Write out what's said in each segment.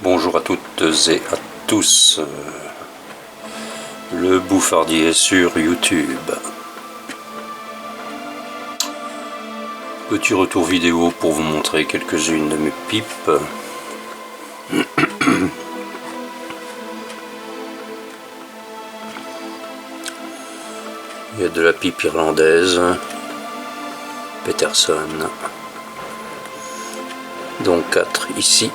Bonjour à toutes et à tous, le Bouffardier sur YouTube. Petit retour vidéo pour vous montrer quelques-unes de mes pipes. Il y a de la pipe irlandaise, Peterson, donc 4 ici.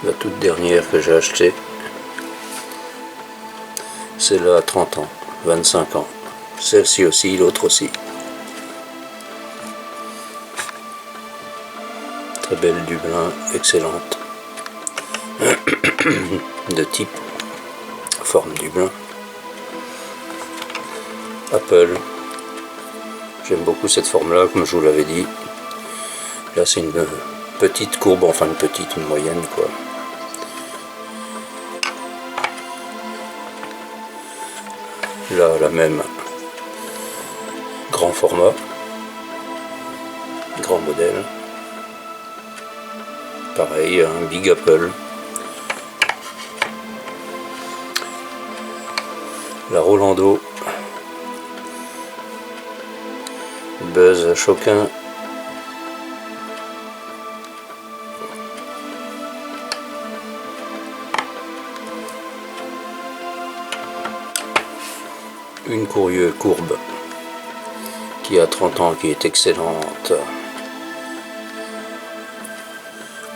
La toute dernière que j'ai achetée, celle-là à 30 ans, 25 ans. Celle-ci aussi, l'autre aussi. Très belle Dublin, excellente. De type forme Dublin. Apple. J'aime beaucoup cette forme-là, comme je vous l'avais dit. Là, c'est une petite courbe, enfin une moyenne, quoi. Là, la même grand format, grand modèle. Pareil, un Big Apple. La Rolando. Buzz Choquin. Une Courieux courbe qui a 30 ans, qui est excellente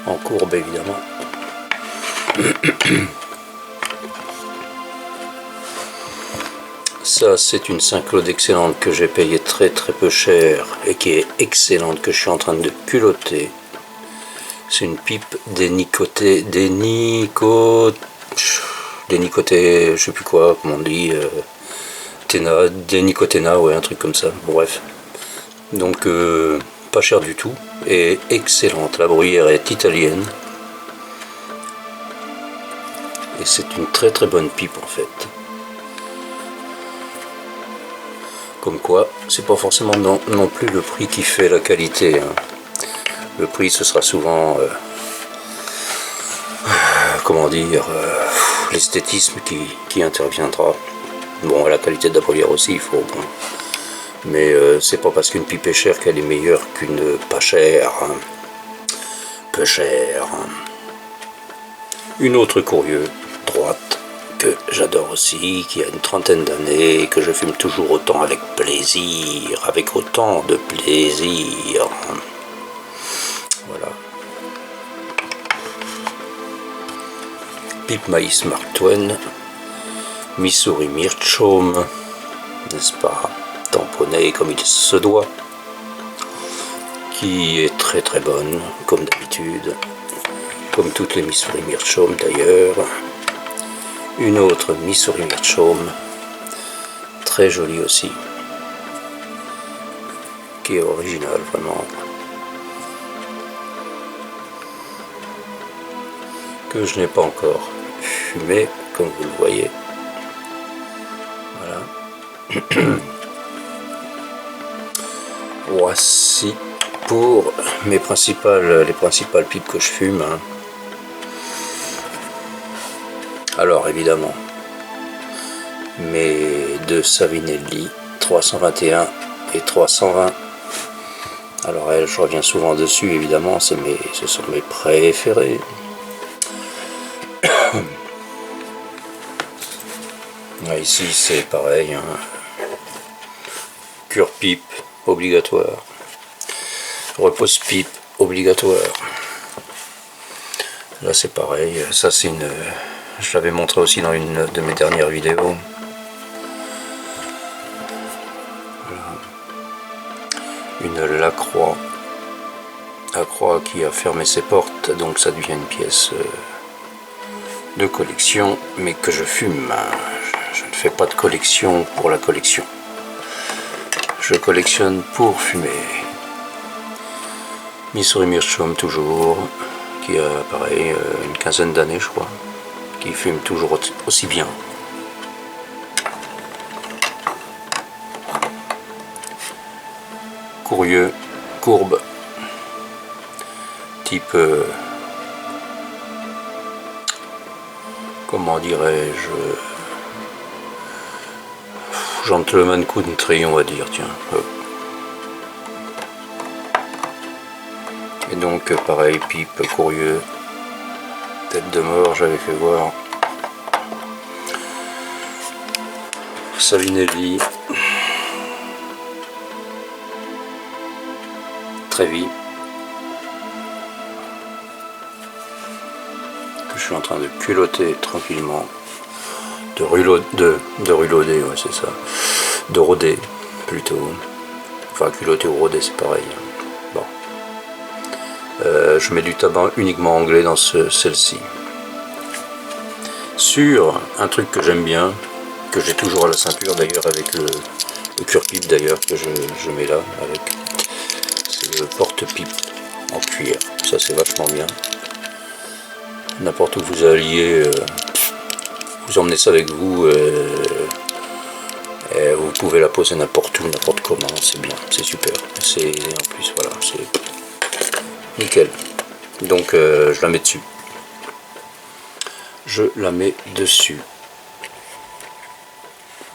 en courbe évidemment. Ça, c'est une Saint-Claude excellente que j'ai payé très peu cher et qui est excellente, que je suis en train de culotter. C'est une pipe dénicotée, je sais plus quoi, comment on dit, dénicotena, ouais, un truc comme ça, bref. Donc, pas cher du tout et excellente. La bruyère est italienne et c'est une très bonne pipe en fait. Comme quoi, c'est pas forcément non plus le prix qui fait la qualité, hein. Le prix, ce sera souvent, comment dire, l'esthétisme qui interviendra. Bon, la qualité de la bruyère aussi, il faut, bon. Mais c'est pas parce qu'une pipe est chère qu'elle est meilleure qu'une pas chère, hein. Peu chère. Une autre Courieux, droite, que j'adore aussi, qui a une trentaine d'années, que je fume toujours autant avec plaisir, avec autant de plaisir. Voilà. Pipe Maïs Mark Twain, Missouri Meerschaum, n'est-ce pas, tamponnée comme il se doit, qui est très bonne, comme d'habitude, comme toutes les Missouri Meerschaum d'ailleurs. Une autre Missouri Meerschaum, très jolie aussi, qui est originale vraiment, que je n'ai pas encore fumé, comme vous le voyez. Voilà. Voici pour les principales pipes que je fume, hein. Alors évidemment, mes deux Savinelli 321 et 320. Alors je reviens souvent dessus évidemment, ce sont mes préférés. Ici c'est pareil, hein. Cure pipe obligatoire, repose pipe obligatoire. Là c'est pareil, ça c'est une, je l'avais montré aussi dans une de mes dernières vidéos. Voilà. Une Lacroix, qui a fermé ses portes, donc ça devient une pièce de collection, mais que je fume. Je ne fais pas de collection pour la collection. Je collectionne pour fumer. Missouri Meerschaum toujours, qui a pareil une quinzaine d'années je crois, qui fume toujours aussi bien. Courieux, courbe, type comment dirais-je, gentleman country, on va dire, tiens. Hop. Et donc pareil, pipe, curieux, tête de mort, j'avais fait voir. Savinelli, Trévi, que je suis en train de culotter tranquillement, de ruloder, ouais c'est ça, de rôder plutôt, enfin culotter ou rôder c'est pareil. Bon, je mets du tabac uniquement anglais dans celle-ci. Sur un truc que j'aime bien, que j'ai toujours à la ceinture d'ailleurs avec le cure-pipe d'ailleurs que je mets là avec, c'est le porte-pipe en cuir, ça c'est vachement bien. N'importe où vous alliez, vous emmenez ça avec vous, et vous pouvez la poser n'importe où, n'importe comment, c'est bien, c'est super. C'est en plus voilà, c'est nickel. Donc je la mets dessus. Je la mets dessus.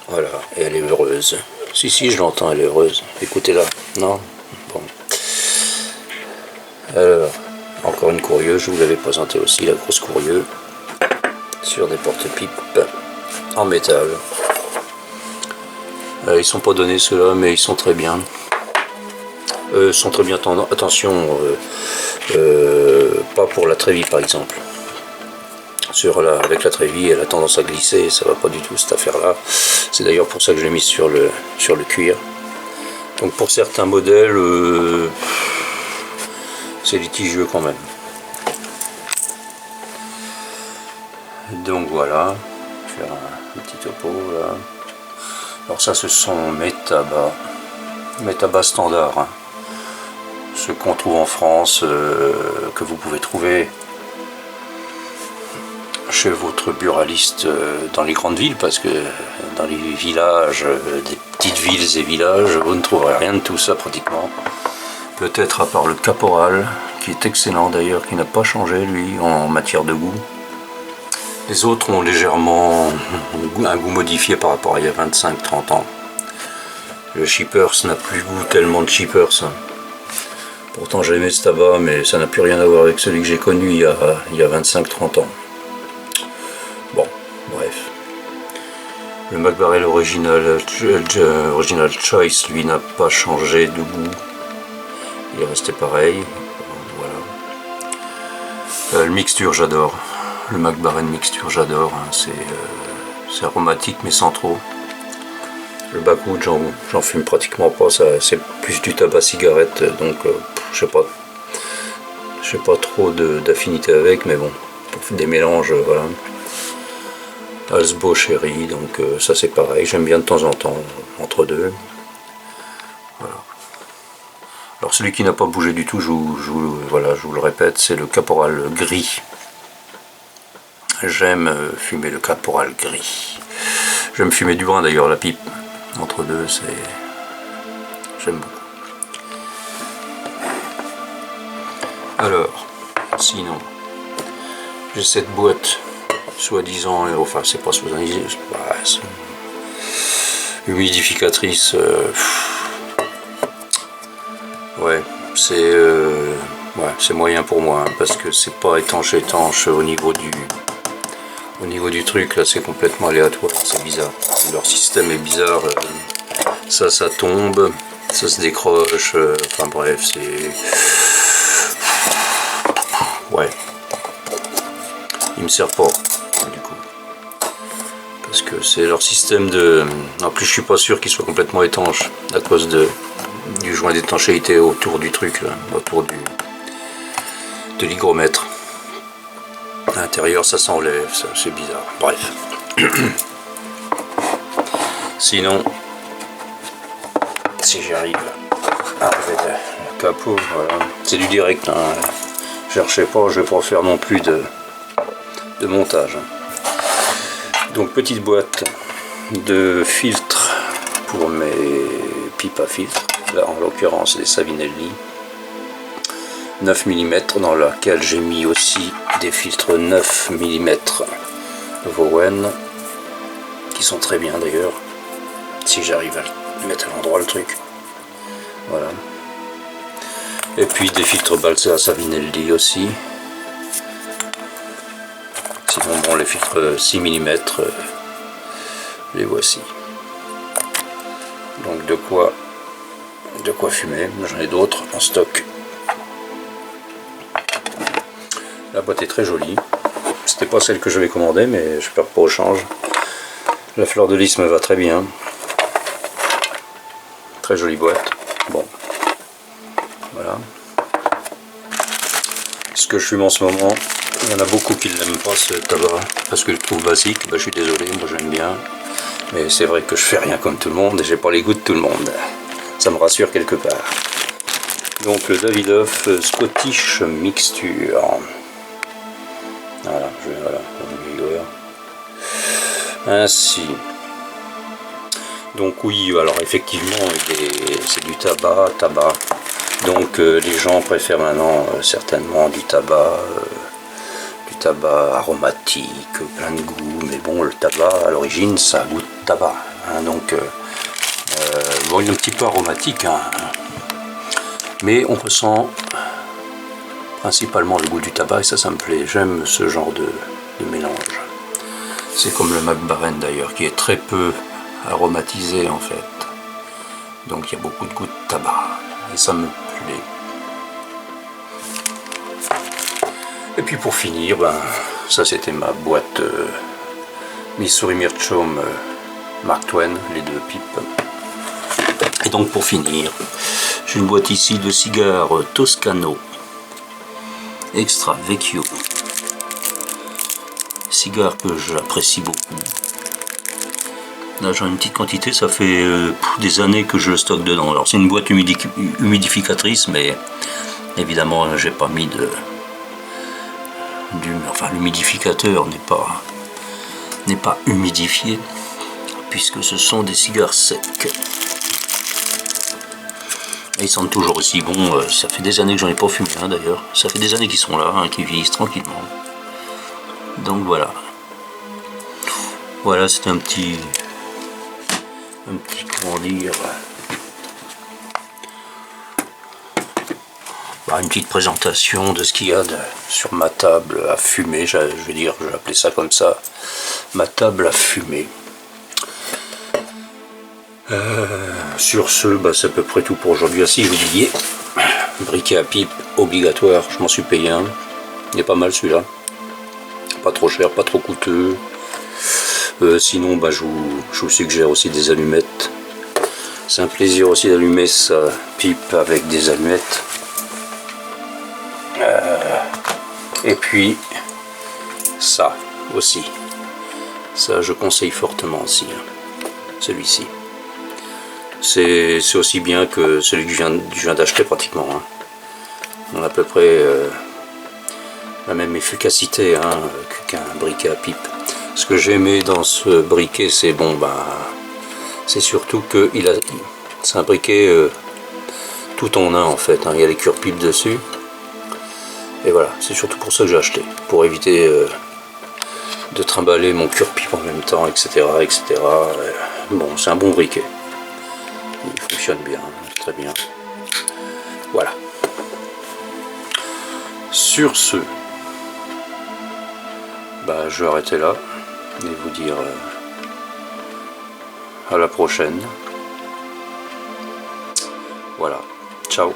Voilà, et elle est heureuse. Si, je l'entends, elle est heureuse. Écoutez-la. Non? Bon. Alors, encore une courieuse, je vous l'avais présenté aussi, la grosse courieuse. Sur des porte-pipes en métal. Ils sont pas donnés ceux-là, mais ils sont très bien. Sont très bien, attention, pas pour la Trévi par exemple. Avec la Trévi, elle a tendance à glisser, ça va pas du tout cette affaire-là. C'est d'ailleurs pour ça que je l'ai mis sur le cuir. Donc pour certains modèles, c'est litigieux quand même. Donc voilà, je vais faire un petit topo là. Alors ça, ce sont mes tabacs standards, hein. Ceux qu'on trouve en France, que vous pouvez trouver chez votre buraliste dans les grandes villes, parce que dans les villages, des petites villes et villages, vous ne trouverez rien de tout ça pratiquement. Peut-être à part le Caporal, qui est excellent d'ailleurs, qui n'a pas changé lui en matière de goût. Les autres ont légèrement un goût modifié par rapport à il y a 25-30 ans. Le Shippers n'a plus goût tellement de Shippers. Pourtant j'ai aimé ce tabac, mais ça n'a plus rien à voir avec celui que j'ai connu il y a 25-30 ans. Bon, bref. Le Mac Baren original Choice, lui, n'a pas changé de goût. Il est resté pareil. Voilà. Le mixture, j'adore. Le Mac Baren mixture, j'adore. Hein. C'est aromatique, mais sans trop. Le Backwood, j'en fume pratiquement pas. C'est plus du tabac cigarette, donc je sais pas trop d'affinité avec, mais bon, pour faire des mélanges, voilà. Alsbo Chéri, donc ça c'est pareil, j'aime bien de temps en temps, entre deux. Voilà. Alors celui qui n'a pas bougé du tout, je vous le répète, c'est le Caporal gris. J'aime fumer le Caporal gris. J'aime fumer du brun d'ailleurs, la pipe. Entre deux, j'aime beaucoup. Alors, sinon, j'ai cette boîte, soi-disant, enfin c'est pas soi-disant, humidificatrice, ouais, c'est moyen pour moi, hein, parce que c'est pas étanche au niveau du truc, là c'est complètement aléatoire, c'est bizarre. Leur système est bizarre, ça tombe, ça se décroche, enfin bref, c'est... Ouais. Il me sert pas, du coup. Parce que c'est leur système de... En plus je suis pas sûr qu'il soit complètement étanche, à cause du joint d'étanchéité autour du truc, là, autour de l'hygromètre. À l'intérieur ça s'enlève, c'est bizarre, bref. Sinon, si j'arrive à enlever le capot, voilà. C'est du direct, hein. Cherchez pas, je vais pas faire non plus de montage. Donc petite boîte de filtres pour mes pipes à filtre, là en l'occurrence des Savinelli 9 mm, dans laquelle j'ai mis aussi des filtres 9 mm Vowen, qui sont très bien d'ailleurs, si j'arrive à le mettre à l'endroit le truc. Voilà. Et puis des filtres Balsa Savinelli aussi. Sinon bon, les filtres 6 mm, les voici. Donc de quoi fumer. J'en ai d'autres en stock. La boîte est très jolie. C'était pas celle que je vais commander, mais je perds pas au change. La fleur de lys me va très bien. Très jolie boîte. Bon. Voilà. Ce que je fume en ce moment, il y en a beaucoup qui n'aiment pas ce tabac parce qu'ils le trouvent basique. Je suis désolé, moi j'aime bien. Mais c'est vrai que je fais rien comme tout le monde et j'ai pas les goûts de tout le monde. Ça me rassure quelque part. Donc le Davidoff Scottish Mixture. Voilà, ainsi. Donc oui, alors effectivement, c'est du tabac. Donc les gens préfèrent maintenant certainement du tabac aromatique, plein de goût. Mais bon, le tabac à l'origine, ça a goût de tabac. Hein, donc bon, il est un petit peu aromatique, hein, mais on ressent principalement le goût du tabac et ça me plaît. J'aime ce genre de mélange. C'est comme le Mac Baren d'ailleurs, qui est très peu aromatisé en fait. Donc il y a beaucoup de goût de tabac et ça me plaît. Et puis pour finir, ça c'était ma boîte Missouri Meerschaum Mark Twain, les deux pipes. Et donc pour finir, j'ai une boîte ici de cigares Toscano Extra Vecchio. Cigare que j'apprécie beaucoup. Là j'en ai une petite quantité, ça fait des années que je le stocke dedans. Alors c'est une boîte humidificatrice, mais évidemment j'ai pas mis enfin l'humidificateur n'est pas humidifié puisque ce sont des cigares secs. Et ils sentent toujours aussi bon. Ça fait des années que j'en ai pas fumé d'ailleurs. Ça fait des années qu'ils sont là, qu'ils vieillissent tranquillement. Donc voilà. Voilà, c'était un petit comment dire, une petite présentation de ce qu'il y a sur ma table à fumer. Je vais appeler ça comme ça, ma table à fumer. Sur ce, c'est à peu près tout pour aujourd'hui. Ah si, je vous disais, briquet à pipe obligatoire, je m'en suis payé un. Il est pas mal celui-là. Pas trop cher, pas trop coûteux. Sinon, je vous suggère aussi des allumettes. C'est un plaisir aussi d'allumer sa pipe avec des allumettes. Et puis, ça aussi. Ça, je conseille fortement aussi. Celui-ci. C'est aussi bien que celui que je viens d'acheter pratiquement. On a à peu près la même efficacité qu'un briquet à pipe. Ce que j'ai aimé dans ce briquet, c'est c'est surtout que c'est un briquet tout en un en fait. Il y a les cure-pipes dessus. Et voilà, c'est surtout pour ça que j'ai acheté. Pour éviter de trimballer mon cure-pipe en même temps, etc. Bon, c'est un bon briquet. Il fonctionne bien, très bien. Voilà. Sur ce, je vais arrêter là et vous dire à la prochaine. Voilà, ciao.